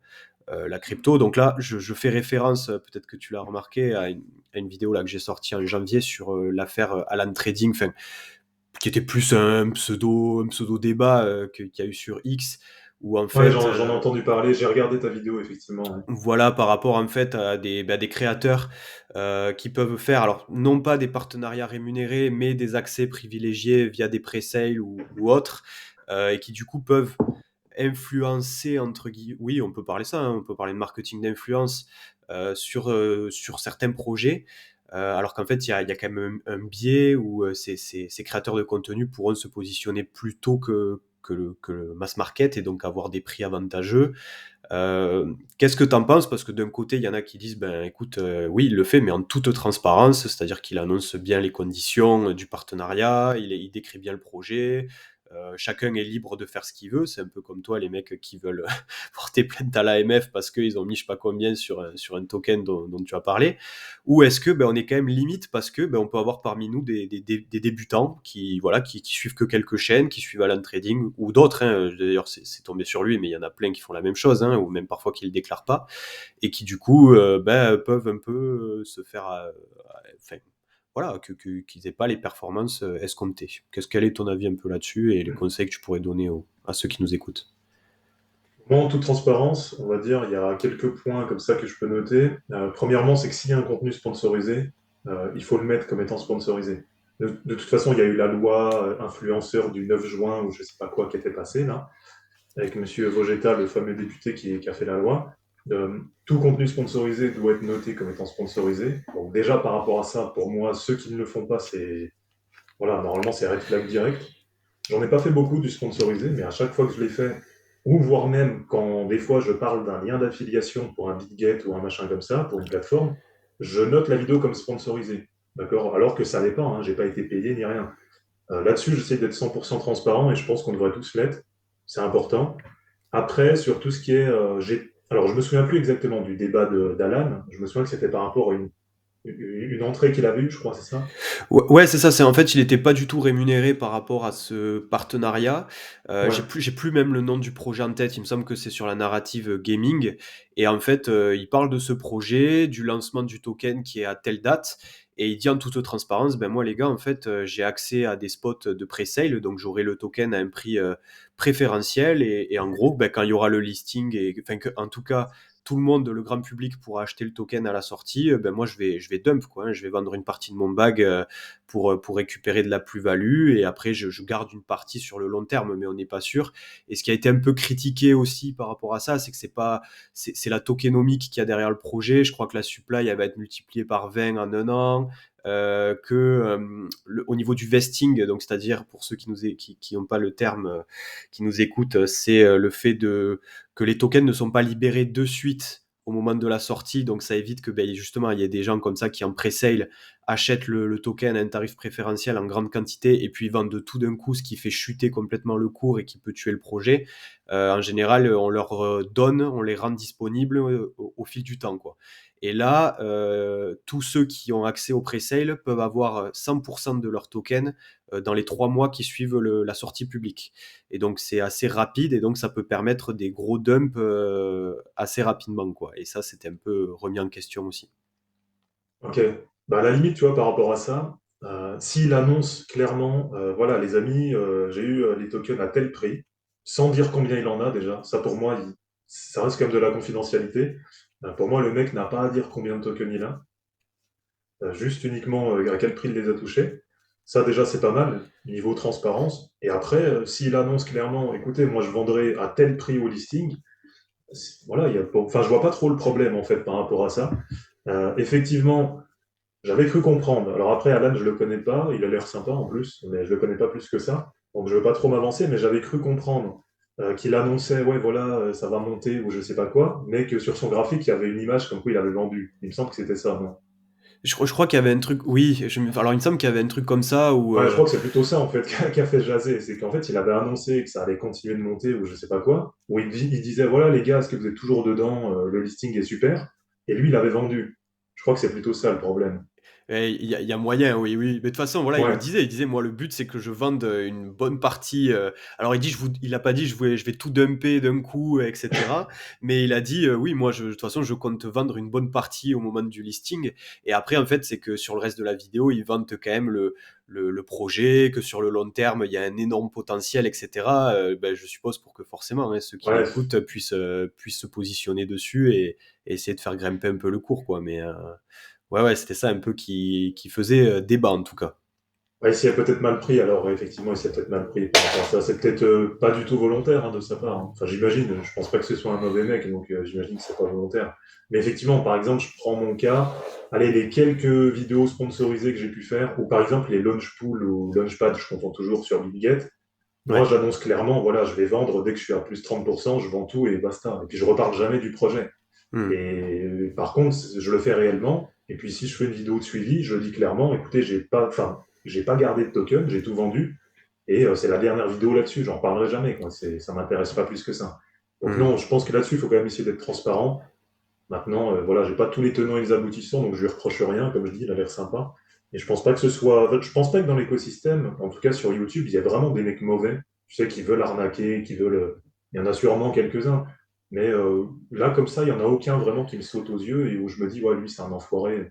la crypto. Donc là, je fais référence, peut-être que tu l'as remarqué, à une vidéo là, que j'ai sortie en janvier sur l'affaire Alan Trading, qui était plus un pseudo débat qu'il y a eu sur X, où en Ouais, fait, j'en ai entendu parler. J'ai regardé ta vidéo, effectivement. Ouais. voilà, par rapport en fait à des créateurs qui peuvent faire, alors non pas des partenariats rémunérés, mais des accès privilégiés via des pré-sales ou autres, et qui du coup peuvent influencer entre guillemets, oui, on peut parler ça, hein, on peut parler de marketing d'influence sur certains projets, alors qu'en fait il y a quand même un biais où ces créateurs de contenu pourront se positionner plus tôt que le mass market et donc avoir des prix avantageux, Qu'est-ce que tu en penses? Parce que d'un côté, il y en a qui disent, ben écoute, oui, il le fait, mais en toute transparence, c'est-à-dire qu'il annonce bien les conditions du partenariat, il décrit bien le projet, chacun est libre de faire ce qu'il veut. C'est un peu comme toi, les mecs qui veulent porter plainte à l'AMF parce qu'ils ont mis je sais pas combien sur un token dont tu as parlé. Ou est-ce que ben, on est quand même limite parce que ben, on peut avoir parmi nous des débutants qui, voilà, qui suivent que quelques chaînes, qui suivent Alan Trading ou d'autres. Hein. D'ailleurs, c'est tombé sur lui, mais il y en a plein qui font la même chose, hein, ou même parfois qui ne le déclarent pas, et qui du coup ben, peuvent un peu se faire. Enfin, voilà, qu'ils n'aient pas les performances escomptées. Quel est ton avis un peu là-dessus et les conseils que tu pourrais donner à ceux qui nous écoutent? Moi, en toute transparence, on va dire, il y a quelques points comme ça que je peux noter. Premièrement, c'est que s'il y a un contenu sponsorisé, il faut le mettre comme étant sponsorisé. De toute façon, il y a eu la loi influenceur du 9 juin, ou je sais pas quoi, qui était passée là, avec Monsieur Vogetta, le fameux député qui a fait la loi. Tout contenu sponsorisé doit être noté comme étant sponsorisé. Donc déjà, par rapport à ça, pour moi, ceux qui ne le font pas, c'est... Voilà, normalement, c'est red flag direct. J'en ai pas fait beaucoup du sponsorisé, mais à chaque fois que je l'ai fait, ou voire même quand des fois je parle d'un lien d'affiliation pour un BitGet ou un machin comme ça, pour une plateforme, je note la vidéo comme sponsorisée. D'accord? Alors que ça n'est pas, hein, j'ai pas été payé ni rien. Là-dessus, j'essaie d'être 100% transparent et je pense qu'on devrait tous l'être. C'est important. Après, sur tout ce qui est. Alors, je me souviens plus exactement du débat d'Alan. Je me souviens que c'était par rapport à une entrée qu'il avait eue, je crois, c'est ça? Ouais, ouais, c'est ça. C'est en fait, il n'était pas du tout rémunéré par rapport à ce partenariat. Ouais. J'ai plus même le nom du projet en tête. Il me semble que c'est sur la narrative gaming. Et en fait, il parle de ce projet, du lancement du token qui est à telle date. Et il dit en toute transparence, ben moi les gars, en fait, j'ai accès à des spots de pre-sale, donc j'aurai le token à un prix préférentiel. Et en gros, ben, quand il y aura le listing, et enfin que, en tout cas, tout le monde, le grand public pourra acheter le token à la sortie, ben moi je vais dump quoi, hein. Je vais vendre une partie de mon bag pour récupérer de la plus-value et après je garde une partie sur le long terme, mais on n'est pas sûr. Et ce qui a été un peu critiqué aussi par rapport à ça, c'est que c'est la tokenomique qui a derrière le projet. Je crois que la supply elle va être multipliée par 20 en un an. Au niveau du vesting, donc c'est-à-dire pour ceux qui n'ont pas le terme, qui nous écoutent, c'est le fait que les tokens ne sont pas libérés de suite au moment de la sortie, donc ça évite que ben, justement il y ait des gens comme ça qui en pré-sale achètent le token à un tarif préférentiel en grande quantité et puis vendent de tout d'un coup, ce qui fait chuter complètement le cours et qui peut tuer le projet. En général, on leur donne, on les rend disponibles au fil du temps, quoi. Et là, tous ceux qui ont accès au pre-sale peuvent avoir 100% de leur token dans les 3 mois qui suivent la sortie publique. Et donc, c'est assez rapide et donc ça peut permettre des gros dumps assez rapidement, quoi. Et ça, c'était un peu remis en question aussi. Ok. Bah, à la limite, tu vois, par rapport à ça, s'il annonce clairement, voilà, les amis, j'ai eu les tokens à tel prix, sans dire combien il en a déjà, ça pour moi, ça reste quand même de la confidentialité. Pour moi, le mec n'a pas à dire combien de tokens il a, juste uniquement à quel prix il les a touchés. Ça, déjà, c'est pas mal, niveau transparence. Et après, s'il annonce clairement, écoutez, moi, je vendrai à tel prix au listing, voilà, enfin, je vois pas trop le problème, en fait, par rapport à ça. Effectivement, j'avais cru comprendre. Alors après, Alan, je le connais pas. Il a l'air sympa en plus, mais je le connais pas plus que ça. Donc je veux pas trop m'avancer, mais j'avais cru comprendre qu'il annonçait, ouais, voilà, ça va monter ou je sais pas quoi, mais que sur son graphique, il y avait une image comme quoi il avait vendu. Il me semble que c'était ça, non? Je crois qu'il y avait un truc, oui, alors il me semble qu'il y avait un truc comme ça où Ouais, je crois que c'est plutôt ça en fait qui a fait jaser. C'est qu'en fait, il avait annoncé que ça allait continuer de monter ou je sais pas quoi. Où il disait, voilà les gars, est-ce que vous êtes toujours dedans? Le listing est super. Et lui, il avait vendu. Je crois que c'est plutôt ça le problème. il y a moyen, oui, oui. Mais de toute façon, voilà, Ouais, il disait, moi, le but, c'est que je vende une bonne partie. Alors, il dit, il a pas dit, je vais tout dumper d'un coup, etc. Mais il a dit, oui, moi, de toute façon, je compte vendre une bonne partie au moment du listing. Et après, en fait, c'est que sur le reste de la vidéo, il vante quand même le projet, que sur le long terme, il y a un énorme potentiel, etc. Ben, je suppose pour que forcément, hein, ceux qui ouais. l'écoutent puissent se positionner dessus et essayer de faire grimper un peu le cours, quoi. Mais ouais, ouais, c'était ça un peu qui faisait débat en tout cas. Ouais, il s'y a peut-être mal pris, alors effectivement, il s'y a peut-être mal pris par rapport à ça. C'est peut-être pas du tout volontaire hein, de sa part. Hein. Enfin, j'imagine, je pense pas que ce soit un mauvais mec, donc j'imagine que c'est pas volontaire. Mais effectivement, par exemple, je prends mon cas, allez, les quelques vidéos sponsorisées que j'ai pu faire, ou par exemple les Launchpool ou Launchpad, je confonds toujours sur BitGet. Moi, Ouais. j'annonce clairement, voilà, je vais vendre dès que je suis à plus 30%, je vends tout et basta. Et puis, je reparle jamais du projet. Mmh. Et par contre, je le fais réellement. Et puis, si je fais une vidéo de suivi, je dis clairement, écoutez, j'ai pas gardé de token, j'ai tout vendu. Et c'est la dernière vidéo là-dessus. J'en parlerai jamais, quoi. Ça m'intéresse pas plus que ça. Donc Mmh. non, je pense que là-dessus, il faut quand même essayer d'être transparent. Maintenant, voilà, j'ai pas tous les tenants et les aboutissants, donc je lui reproche rien. Comme je dis, il a l'air sympa. Et je pense pas que ce soit, en fait, je pense pas que dans l'écosystème, en tout cas sur YouTube, il y a vraiment des mecs mauvais. Tu sais, qui veulent arnaquer, qui veulent. Il y en a sûrement quelques-uns. Mais là, comme ça, il y en a aucun vraiment qui me saute aux yeux et où je me dis, ouais, lui, c'est un enfoiré.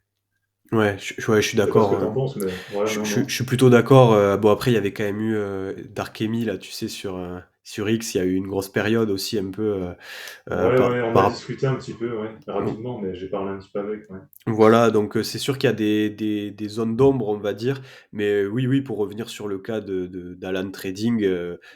Ouais, je suis Je sais pas ce que d'accord, t'en penses, mais ouais, non, je non. suis plutôt d'accord, bon après il y avait quand même eu, Darkemy là, tu sais sur X, il y a eu une grosse période aussi un peu, Ouais, par ouais, on a par discuté un petit peu, ouais, rapidement, mais j'ai parlé un petit peu avec, ouais. voilà, donc c'est sûr qu'il y a des zones d'ombre, on va dire, mais oui, oui, pour revenir sur le cas de d'Alan Trading,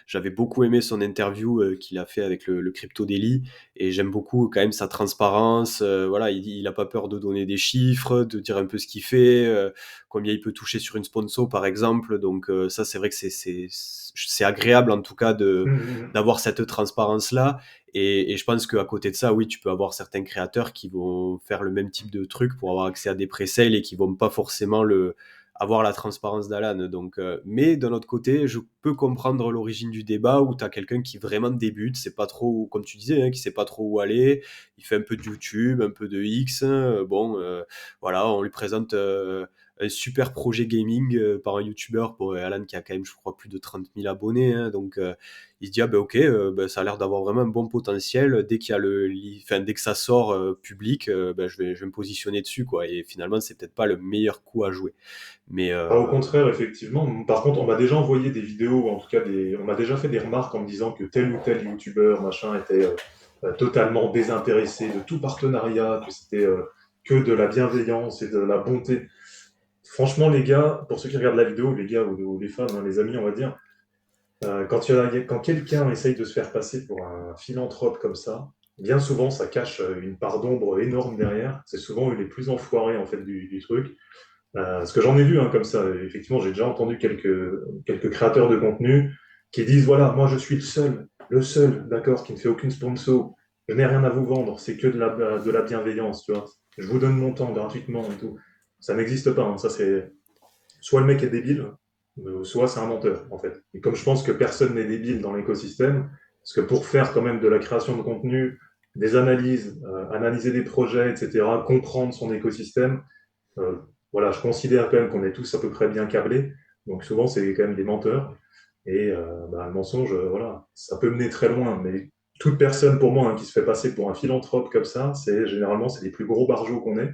j'avais beaucoup aimé son interview, qu'il a fait avec le Crypto Daily et j'aime beaucoup quand même sa transparence, voilà, il a pas peur de donner des chiffres, de dire un peu ce qu'il fait, combien il peut toucher sur une sponsor, par exemple, donc ça, c'est vrai que c'est agréable, en tout cas, de Hum, hum, hum. d'avoir cette transparence-là et je pense qu'à côté de ça, oui, tu peux avoir certains créateurs qui vont faire le même type de truc pour avoir accès à des presales et qui vont pas forcément avoir la transparence d'Alan. Donc, mais d'un autre côté, je peux comprendre l'origine du débat où tu as quelqu'un qui vraiment débute, c'est pas trop, comme tu disais, hein, qui sait pas trop où aller. Il fait un peu de YouTube, un peu de X. Bon, voilà, on lui présente un super projet gaming par un YouTuber pour Alan qui a quand même, je crois, plus de 30 000 abonnés. Hein, donc, il se dit ah ben ok, ben, ça a l'air d'avoir vraiment un bon potentiel. Dès qu'il y a enfin, dès que ça sort public, ben, je vais me positionner dessus quoi. Et finalement, c'est peut-être pas le meilleur coup à jouer. Mais Pas au contraire, effectivement. Par contre, on m'a déjà envoyé des vidéos, ou en tout cas, on m'a déjà fait des remarques en me disant que tel ou tel youtubeur, machin, était totalement désintéressé de tout partenariat, que c'était que de la bienveillance et de la bonté. Franchement, les gars, pour ceux qui regardent la vidéo, les gars ou les femmes, hein, les amis, on va dire, quand quelqu'un essaye de se faire passer pour un philanthrope comme ça, bien souvent, ça cache une part d'ombre énorme derrière. C'est souvent eux les plus enfoirés en fait du truc. Ce que j'en ai vu hein, comme ça, effectivement, j'ai déjà entendu quelques créateurs de contenu qui disent voilà, moi je suis le seul, d'accord, qui ne fait aucune sponsor, je n'ai rien à vous vendre, c'est que de la bienveillance, tu vois. Je vous donne mon temps gratuitement et tout. Ça n'existe pas, hein, ça c'est soit le mec est débile, soit c'est un menteur, en fait. Et comme je pense que personne n'est débile dans l'écosystème, parce que pour faire quand même de la création de contenu, des analyses, analyser des projets, etc., comprendre son écosystème, euh, voilà, je considère quand même qu'on est tous à peu près bien câblés. Donc souvent, c'est quand même des menteurs. Et bah, le mensonge, voilà, ça peut mener très loin. Mais toute personne, pour moi, hein, qui se fait passer pour un philanthrope comme ça, généralement, c'est les plus gros barjots qu'on ait.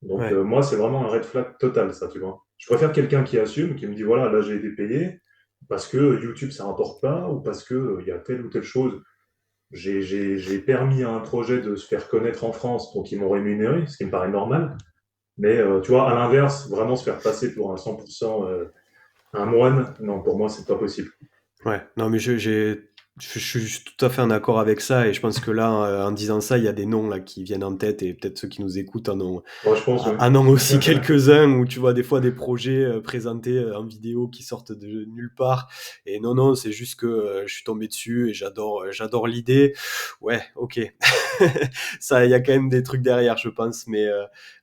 Donc ouais. moi, c'est vraiment un red flag total, ça, tu vois. Je préfère quelqu'un qui assume, qui me dit, voilà, là, j'ai été payé parce que YouTube, ça rapporte pas, ou parce que il y a telle ou telle chose. J'ai permis à un projet de se faire connaître en France, donc ils m'ont rémunéré, ce qui me paraît normal. Mais tu vois, à l'inverse, vraiment se faire passer pour un 100% un moine, non, pour moi, c'est pas possible. Ouais, non, mais je suis tout à fait en accord avec ça et je pense que là, en disant ça, il y a des noms là qui viennent en tête et peut-être ceux qui nous écoutent Moi, je pense, oui. en ont aussi quelques-uns où tu vois des fois des projets présentés en vidéo qui sortent de nulle part. Et non, non, c'est juste que je suis tombé dessus et j'adore l'idée. Ouais, ok. Ça, il y a quand même des trucs derrière, je pense. Mais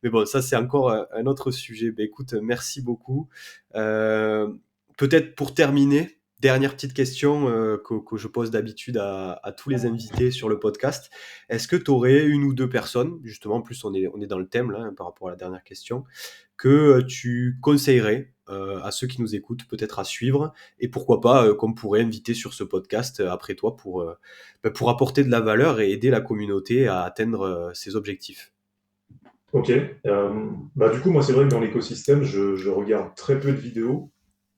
bon, ça, c'est encore un autre sujet. Ben, écoute, merci beaucoup. Euh, Peut-être pour terminer, dernière petite question que je pose d'habitude à tous les invités sur le podcast. Est-ce que tu aurais une ou deux personnes, justement, en plus on est dans le thème là, hein, par rapport à la dernière question, que tu conseillerais à ceux qui nous écoutent peut-être à suivre et pourquoi pas qu'on pourrait inviter sur ce podcast après toi pour apporter de la valeur et aider la communauté à atteindre ses objectifs. Ok. Bah, du coup, moi, c'est vrai que dans l'écosystème, je regarde très peu de vidéos.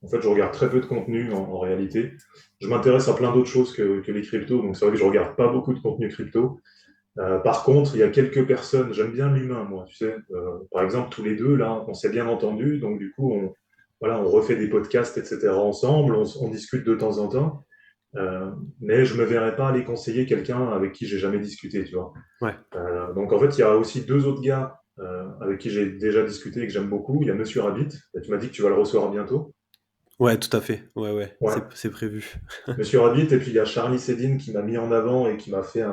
En fait, je regarde très peu de contenu en réalité. Je m'intéresse à plein d'autres choses que les cryptos, donc c'est vrai que je regarde pas beaucoup de contenu crypto. Par contre, il y a quelques personnes, j'aime bien l'humain, moi, tu sais. Par exemple, tous les deux, là, on s'est bien entendu, donc du coup, voilà, on refait des podcasts, etc. ensemble, on discute de temps en temps. Mais je me verrais pas aller conseiller quelqu'un avec qui j'ai jamais discuté, tu vois. Ouais. Donc en fait, il y a aussi deux autres gars avec qui j'ai déjà discuté et que j'aime beaucoup. Il y a Monsieur Rabbit, et tu m'as dit que tu vas le recevoir bientôt. Ouais, tout à fait. Ouais, ouais, Ouais. c'est prévu. Monsieur Rabbit, et puis il y a Charlie Sedin qui m'a mis en avant et qui m'a fait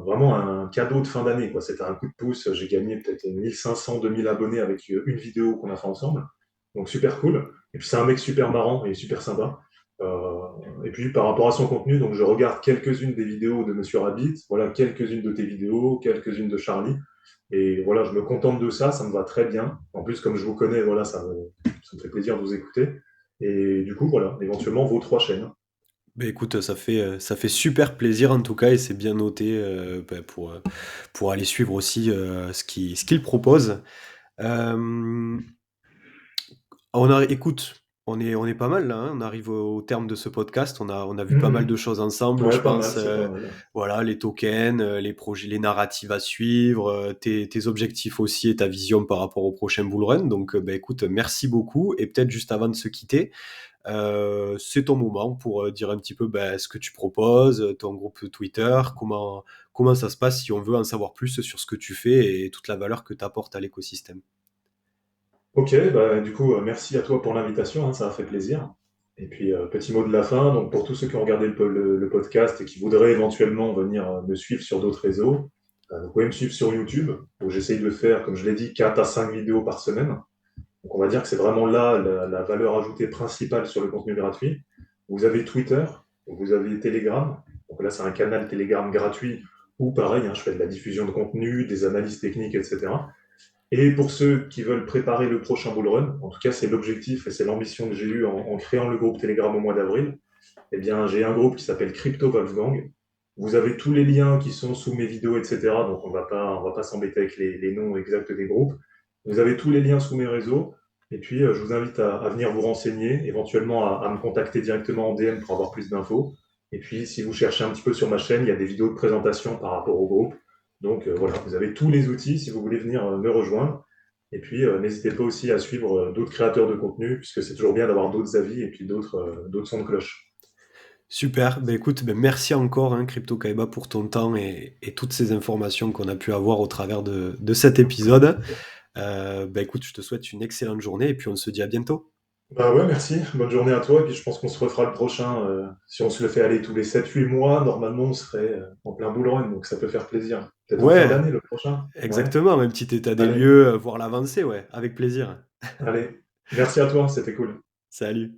vraiment un cadeau de fin d'année, quoi. C'était un coup de pouce. J'ai gagné peut-être 1500, 2000 abonnés avec une vidéo qu'on a fait ensemble. Donc super cool. Et puis c'est un mec super marrant et super sympa. Euh, et puis par rapport à son contenu, donc je regarde quelques-unes des vidéos de Monsieur Rabbit, voilà quelques-unes de tes vidéos, quelques-unes de Charlie. Et voilà, je me contente de ça, ça me va très bien. En plus, comme je vous connais, voilà, ça me fait plaisir de vous écouter. Et du coup, voilà, éventuellement vos 3 chaînes. Beh, écoute, ça fait super plaisir en tout cas et c'est bien noté, pour aller suivre aussi, ce qu'il propose. Hem, écoute, on est pas mal là, hein, on arrive au terme de ce podcast. On a vu pas mal Mhm. de choses ensemble, je Ouais, pas mal, pense, c'est pas mal. voilà, les tokens, les projets, les narratives à suivre, tes objectifs aussi et ta vision par rapport au prochain bull run. Donc, bah, écoute, merci beaucoup et peut-être juste avant de se quitter, c'est ton moment pour, dire un petit peu, bah, ce que tu proposes, ton groupe Twitter, comment ça se passe si on veut en savoir plus sur ce que tu fais et toute la valeur que tu apportes à l'écosystème? Ok, bah, du coup, merci à toi pour l'invitation, hein, ça a fait plaisir. Et puis, petit mot de la fin, donc pour tous ceux qui ont regardé le podcast et qui voudraient éventuellement venir me suivre sur d'autres réseaux, vous pouvez me suivre sur YouTube, où j'essaye de faire, comme je l'ai dit, 4 à 5 vidéos par semaine. Donc on va dire que c'est vraiment là la valeur ajoutée principale sur le contenu gratuit. Vous avez Twitter, vous avez Telegram. Donc là, c'est un canal Telegram gratuit où, pareil, hein, je fais de la diffusion de contenu, des analyses techniques, etc. Et pour ceux qui veulent préparer le prochain bull run, en tout cas, c'est l'objectif et c'est l'ambition que j'ai eue en créant le groupe Telegram au mois d'avril. Eh bien, j'ai un groupe qui s'appelle Crypto Wolfgang. Vous avez tous les liens qui sont sous mes vidéos, etc. Donc, on va pas s'embêter avec les noms exacts des groupes. Vous avez tous les liens sous mes réseaux. Et puis, je vous invite à venir vous renseigner, éventuellement à me contacter directement en DM pour avoir plus d'infos. Et puis, si vous cherchez un petit peu sur ma chaîne, il y a des vidéos de présentation par rapport au groupe. Donc, voilà, vous avez tous les outils si vous voulez venir me rejoindre. Et puis, n'hésitez pas aussi à suivre d'autres créateurs de contenu, puisque c'est toujours bien d'avoir d'autres avis et puis d'autres sons de cloche. Super, bah, écoute, bah, merci encore, hein, Crypto Kaiba pour ton temps et toutes ces informations qu'on a pu avoir au travers de cet épisode. Bah, écoute, je te souhaite une excellente journée et puis on se dit à bientôt. Bah ouais, merci. Bonne journée à toi. Et puis je pense qu'on se refera le prochain. Si on se le fait aller tous les 7 8 mois, normalement on serait en plein bull run, donc ça peut faire plaisir. Peut-être en fin Ouais, d'année le prochain. Ouais. exactement, un petit état des Allez, lieux, voir l'avancée, ouais, avec plaisir. allez. Merci à toi, c'était cool. Salut.